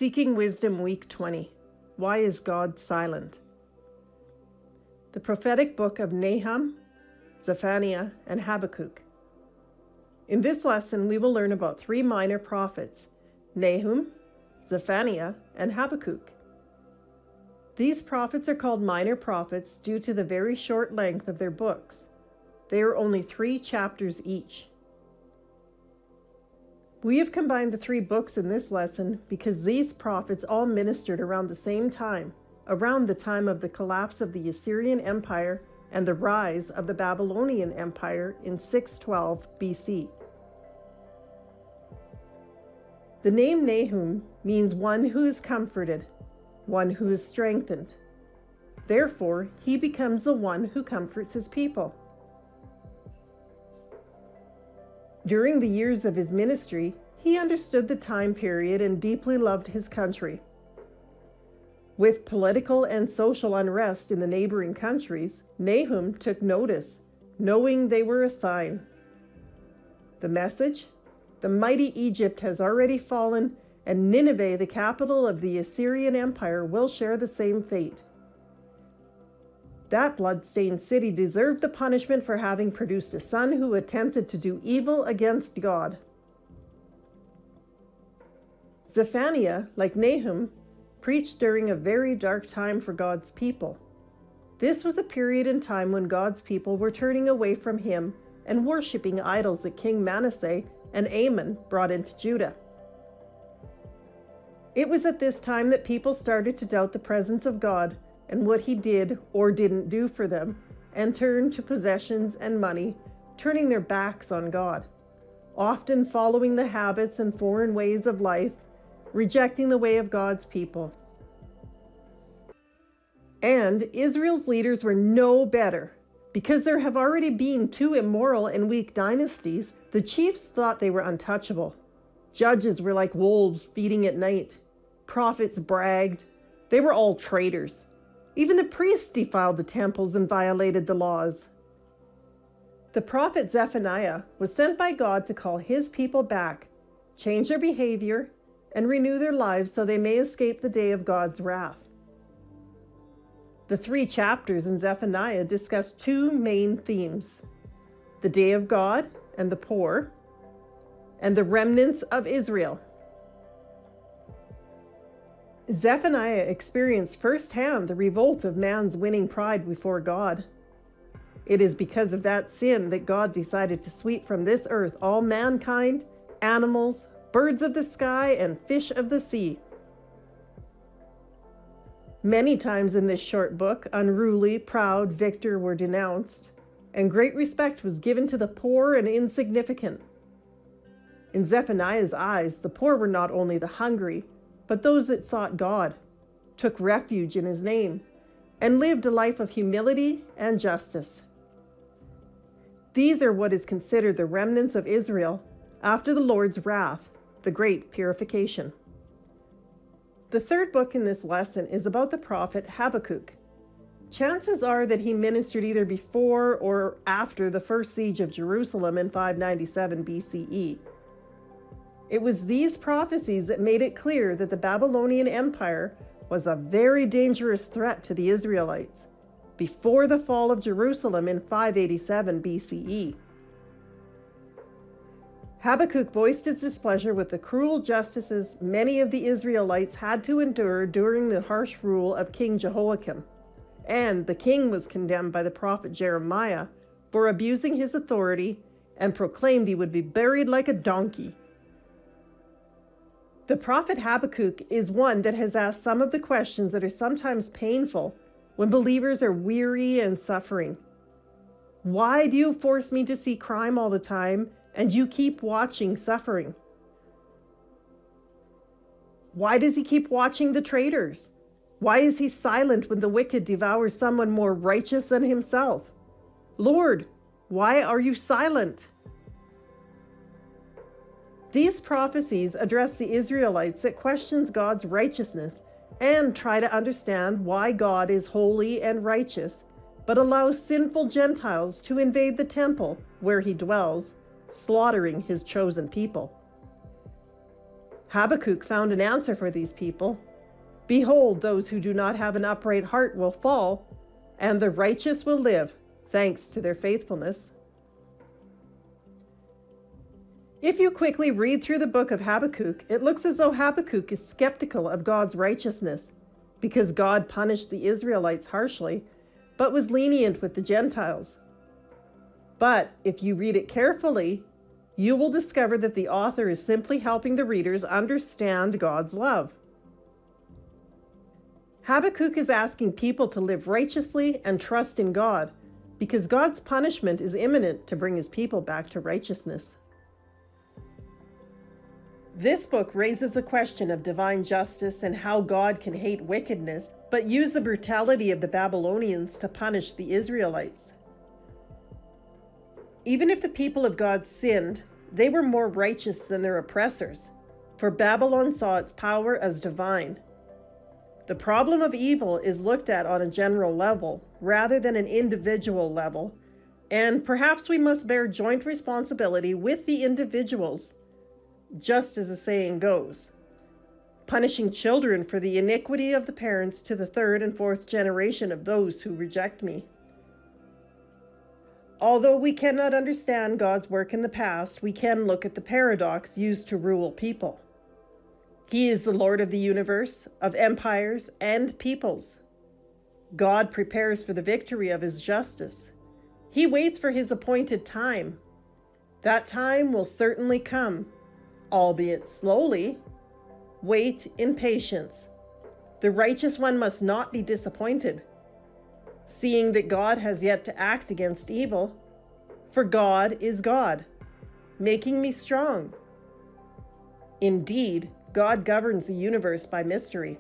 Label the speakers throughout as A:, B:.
A: Seeking Wisdom Week 20. Why is God silent? The prophetic book of Nahum, Zephaniah, and Habakkuk. In this lesson, we will learn about three minor prophets, Nahum, Zephaniah, and Habakkuk. These prophets are called minor prophets due to the very short length of their books. They are only 3 chapters each. We have combined the 3 books in this lesson because these prophets all ministered around the same time, around the time of the collapse of the Assyrian Empire and the rise of the Babylonian Empire in 612 BC. The name Nahum means one who is comforted, one who is strengthened. Therefore, he becomes the one who comforts his people. During the years of his ministry, he understood the time period and deeply loved his country. With political and social unrest in the neighboring countries, Nahum took notice, knowing they were a sign. The message? The mighty Egypt has already fallen, and Nineveh, the capital of the Assyrian Empire, will share the same fate. That blood-stained city deserved the punishment for having produced a son who attempted to do evil against God. Zephaniah, like Nahum, preached during a very dark time for God's people. This was a period in time when God's people were turning away from him and worshiping idols that King Manasseh and Ammon brought into Judah. It was at this time that people started to doubt the presence of God and what he did or didn't do for them, and turned to possessions and money, turning their backs on God, often following the habits and foreign ways of life, rejecting the way of God's people. And Israel's leaders were no better. Because there have already been 2 immoral and weak dynasties, the chiefs thought they were untouchable. Judges were like wolves feeding at night. Prophets bragged. They were all traitors. Even the priests defiled the temples and violated the laws. The prophet Zephaniah was sent by God to call his people back, change their behavior, and renew their lives so they may escape the day of God's wrath. The 3 chapters in Zephaniah discuss 2 main themes: the day of God and the poor, and the remnants of Israel. Zephaniah experienced firsthand the revolt of man's winning pride before God. It is because of that sin that God decided to sweep from this earth all mankind, animals, birds of the sky, and fish of the sea. Many times in this short book, unruly, proud victor were denounced, and great respect was given to the poor and insignificant. In Zephaniah's eyes, the poor were not only the hungry, but those that sought God, took refuge in his name, and lived a life of humility and justice. These are what is considered the remnants of Israel after the Lord's wrath, the great purification. The 3rd book in this lesson is about the prophet Habakkuk. Chances are that he ministered either before or after the first siege of Jerusalem in 597 BCE. It was these prophecies that made it clear that the Babylonian Empire was a very dangerous threat to the Israelites before the fall of Jerusalem in 587 BCE. Habakkuk voiced his displeasure with the cruel justices many of the Israelites had to endure during the harsh rule of King Jehoiakim, and the king was condemned by the prophet Jeremiah for abusing his authority and proclaimed he would be buried like a donkey. The prophet Habakkuk is one that has asked some of the questions that are sometimes painful when believers are weary and suffering. Why do you force me to see crime all the time, and you keep watching suffering? Why does he keep watching the traitors? Why is he silent when the wicked devours someone more righteous than himself? Lord, why are you silent? These prophecies address the Israelites that questions God's righteousness and try to understand why God is holy and righteous, but allows sinful Gentiles to invade the temple where he dwells, slaughtering his chosen people. Habakkuk found an answer for these people. Behold, those who do not have an upright heart will fall, and the righteous will live, thanks to their faithfulness. If you quickly read through the book of Habakkuk, it looks as though Habakkuk is skeptical of God's righteousness, because God punished the Israelites harshly, but was lenient with the Gentiles. But if you read it carefully, you will discover that the author is simply helping the readers understand God's love. Habakkuk is asking people to live righteously and trust in God, because God's punishment is imminent to bring his people back to righteousness. This book raises a question of divine justice and how God can hate wickedness, but use the brutality of the Babylonians to punish the Israelites. Even if the people of God sinned, they were more righteous than their oppressors, for Babylon saw its power as divine. The problem of evil is looked at on a general level, rather than an individual level, and perhaps we must bear joint responsibility with the individuals, just as the saying goes, punishing children for the iniquity of the parents to the third and fourth generation of those who reject me. Although we cannot understand God's work in the past, we can look at the paradox used to rule people. He is the Lord of the universe, of empires and peoples. God prepares for the victory of his justice. He waits for his appointed time. That time will certainly come, albeit slowly. Wait in patience. The righteous one must not be disappointed, seeing that God has yet to act against evil. For God is God, making me strong. Indeed, God governs the universe by mystery.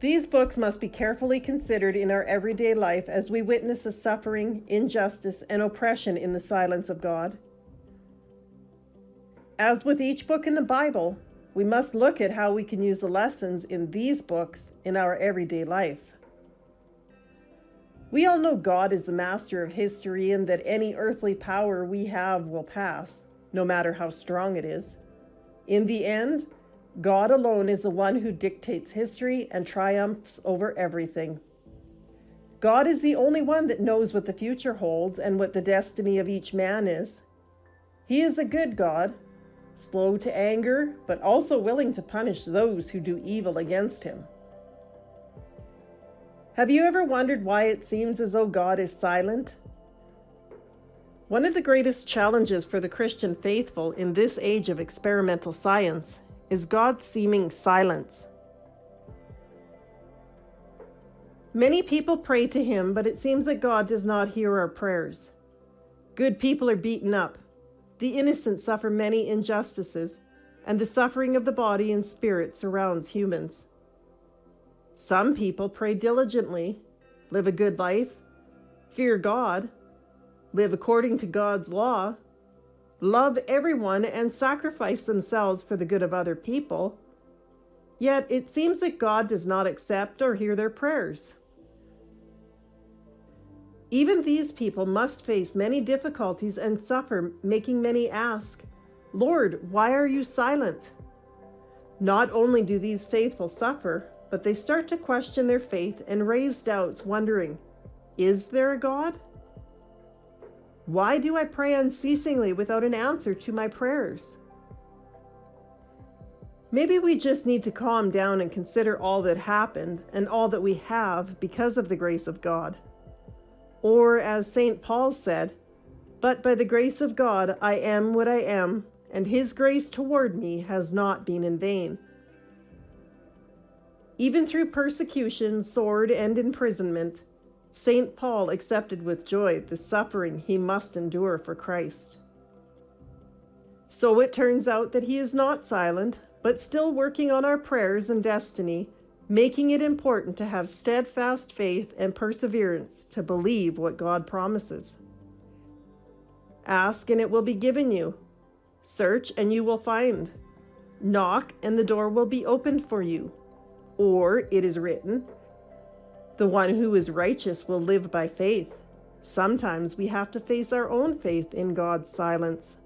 A: These books must be carefully considered in our everyday life as we witness the suffering, injustice, and oppression in the silence of God. As with each book in the Bible, we must look at how we can use the lessons in these books in our everyday life. We all know God is the master of history and that any earthly power we have will pass, no matter how strong it is. In the end, God alone is the one who dictates history and triumphs over everything. God is the only one that knows what the future holds and what the destiny of each man is. He is a good God, slow to anger, but also willing to punish those who do evil against him. Have you ever wondered why it seems as though God is silent? One of the greatest challenges for the Christian faithful in this age of experimental science is God's seeming silence. Many people pray to him, but it seems that God does not hear our prayers. Good people are beaten up. The innocent suffer many injustices, and the suffering of the body and spirit surrounds humans. Some people pray diligently, live a good life, fear God, live according to God's law, love everyone, and sacrifice themselves for the good of other people. Yet it seems that God does not accept or hear their prayers. Even these people must face many difficulties and suffer, making many ask, "Lord, why are you silent?" Not only do these faithful suffer, but they start to question their faith and raise doubts, wondering, is there a God? Why do I pray unceasingly without an answer to my prayers? Maybe we just need to calm down and consider all that happened and all that we have because of the grace of God. Or as St. Paul said, "But by the grace of God I am what I am, and his grace toward me has not been in vain." Even through persecution, sword, and imprisonment, St. Paul accepted with joy the suffering he must endure for Christ. So it turns out that he is not silent, but still working on our prayers and destiny, making it important to have steadfast faith and perseverance to believe what God promises. Ask and it will be given you. Search and you will find. Knock and the door will be opened for you. Or it is written, "The one who is righteous will live by faith." Sometimes we have to face our own faith in God's silence.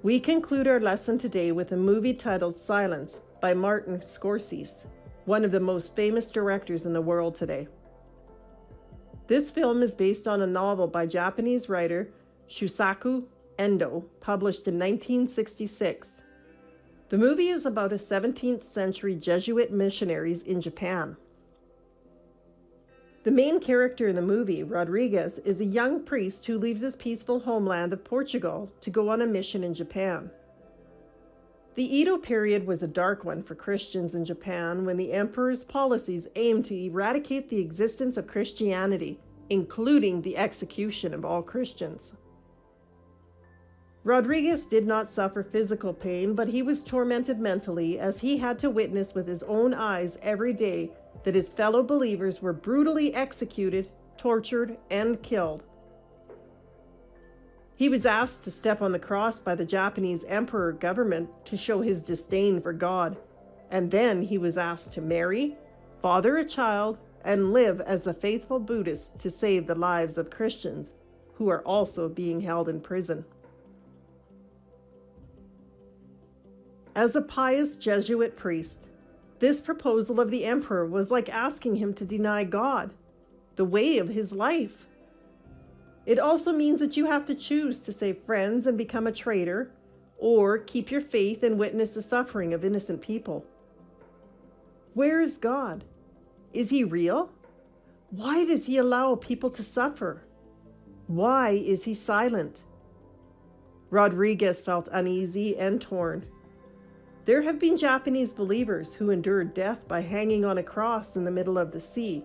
A: We conclude our lesson today with a movie titled Silence by Martin Scorsese, one of the most famous directors in the world today. This film is based on a novel by Japanese writer Shusaku Endo, published in 1966. The movie is about a 17th century Jesuit missionaries in Japan. The main character in the movie, Rodriguez, is a young priest who leaves his peaceful homeland of Portugal to go on a mission in Japan. The Edo period was a dark one for Christians in Japan when the emperor's policies aimed to eradicate the existence of Christianity, including the execution of all Christians. Rodriguez did not suffer physical pain, but he was tormented mentally as he had to witness with his own eyes every day that his fellow believers were brutally executed, tortured, and killed. He was asked to step on the cross by the Japanese emperor government to show his disdain for God, and then he was asked to marry, father a child, and live as a faithful Buddhist to save the lives of Christians, who are also being held in prison. As a pious Jesuit priest, this proposal of the emperor was like asking him to deny God, the way of his life. It also means that you have to choose to save friends and become a traitor, or keep your faith and witness the suffering of innocent people. Where is God? Is he real? Why does he allow people to suffer? Why is he silent? Rodriguez felt uneasy and torn. There have been Japanese believers who endured death by hanging on a cross in the middle of the sea,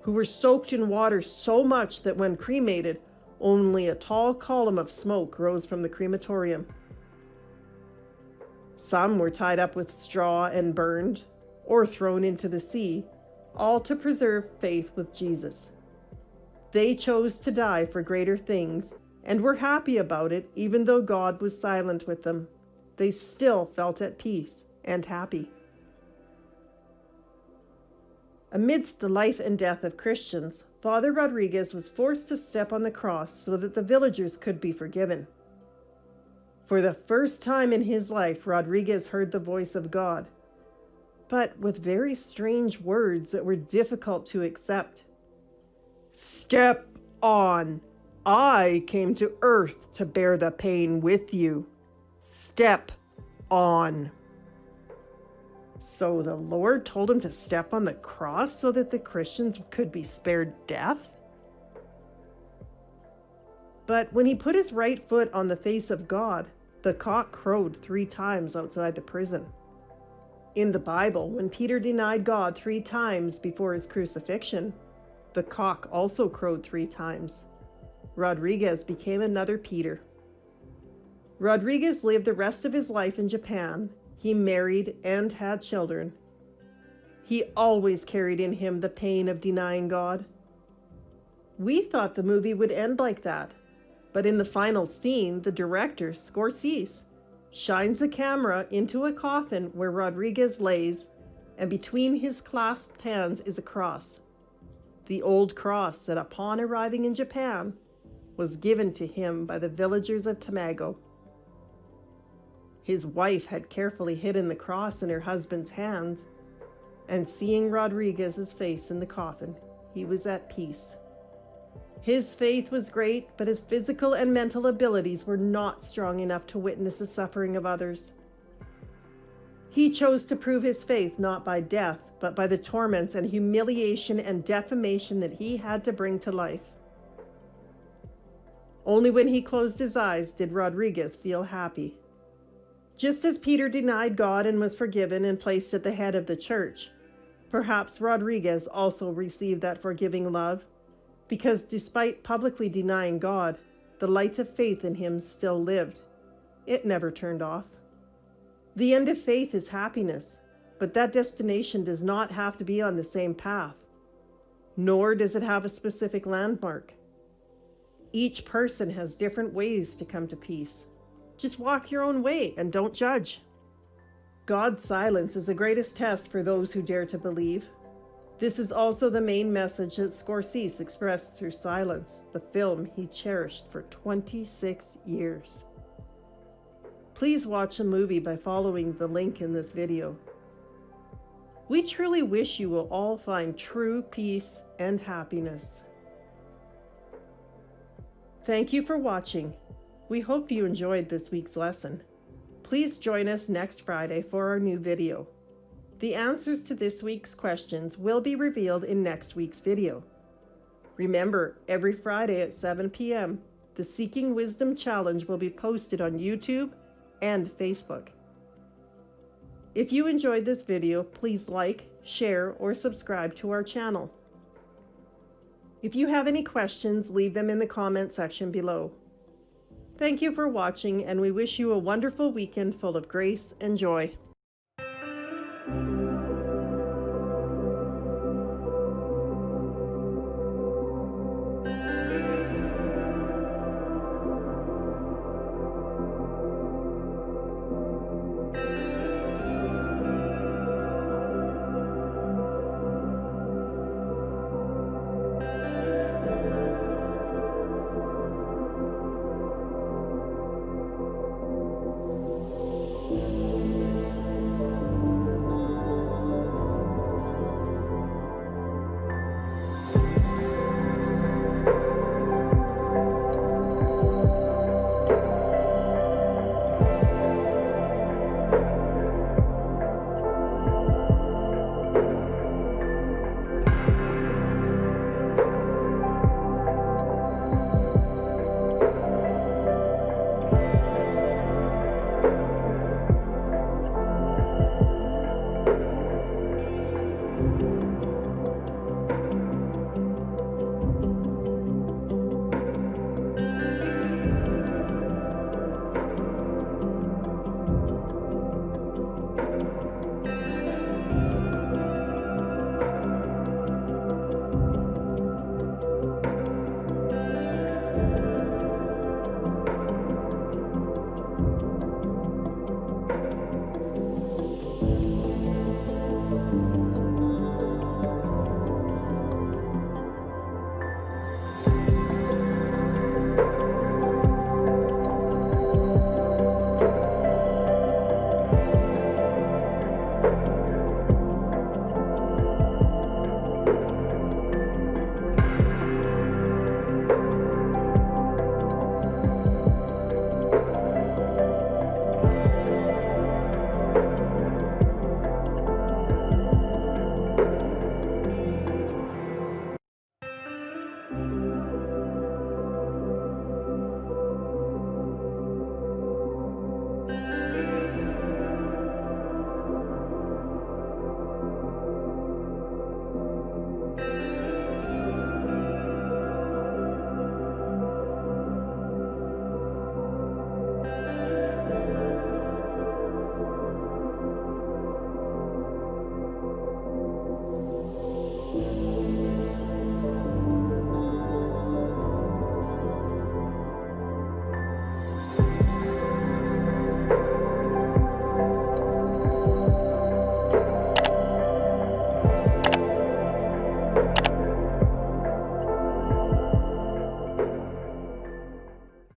A: who were soaked in water so much that when cremated, only a tall column of smoke rose from the crematorium. Some were tied up with straw and burned, or thrown into the sea, all to preserve faith with Jesus. They chose to die for greater things, and were happy about it, even though God was silent with them. They still felt at peace and happy. Amidst the life and death of Christians, Father Rodriguez was forced to step on the cross so that the villagers could be forgiven. For the first time in his life, Rodriguez heard the voice of God, but with very strange words that were difficult to accept. "Step on. I came to earth to bear the pain with you. Step on." So the Lord told him to step on the cross so that the Christians could be spared death? But when he put his right foot on the face of God, the cock crowed 3 times outside the prison. In the Bible, when Peter denied God 3 times before his crucifixion, the cock also crowed 3 times. Rodriguez became another Peter. Rodriguez lived the rest of his life in Japan. He married and had children. He always carried in him the pain of denying God. We thought the movie would end like that, but in the final scene, the director, Scorsese, shines the camera into a coffin where Rodriguez lays, and between his clasped hands is a cross. The old cross that upon arriving in Japan was given to him by the villagers of Tamago. His wife had carefully hidden the cross in her husband's hands, and seeing Rodriguez's face in the coffin, he was at peace. His faith was great, but his physical and mental abilities were not strong enough to witness the suffering of others. He chose to prove his faith not by death, but by the torments and humiliation and defamation that he had to bring to life. Only when he closed his eyes did Rodriguez feel happy. Just as Peter denied God and was forgiven and placed at the head of the church, perhaps Rodriguez also received that forgiving love, because despite publicly denying God, the light of faith in him still lived. It never turned off. The end of faith is happiness, but that destination does not have to be on the same path, nor does it have a specific landmark. Each person has different ways to come to peace. Just walk your own way and don't judge. God's silence is the greatest test for those who dare to believe. This is also the main message that Scorsese expressed through Silence, the film he cherished for 26 years. Please watch the movie by following the link in this video. We truly wish you will all find true peace and happiness. Thank you for watching. We hope you enjoyed this week's lesson. Please join us next Friday for our new video. The answers to this week's questions will be revealed in next week's video. Remember, every Friday at 7 p.m., the Seeking Wisdom Challenge will be posted on YouTube and Facebook. If you enjoyed this video, please like, share, or subscribe to our channel. If you have any questions, leave them in the comment section below. Thank you for watching, and we wish you a wonderful weekend full of grace and joy.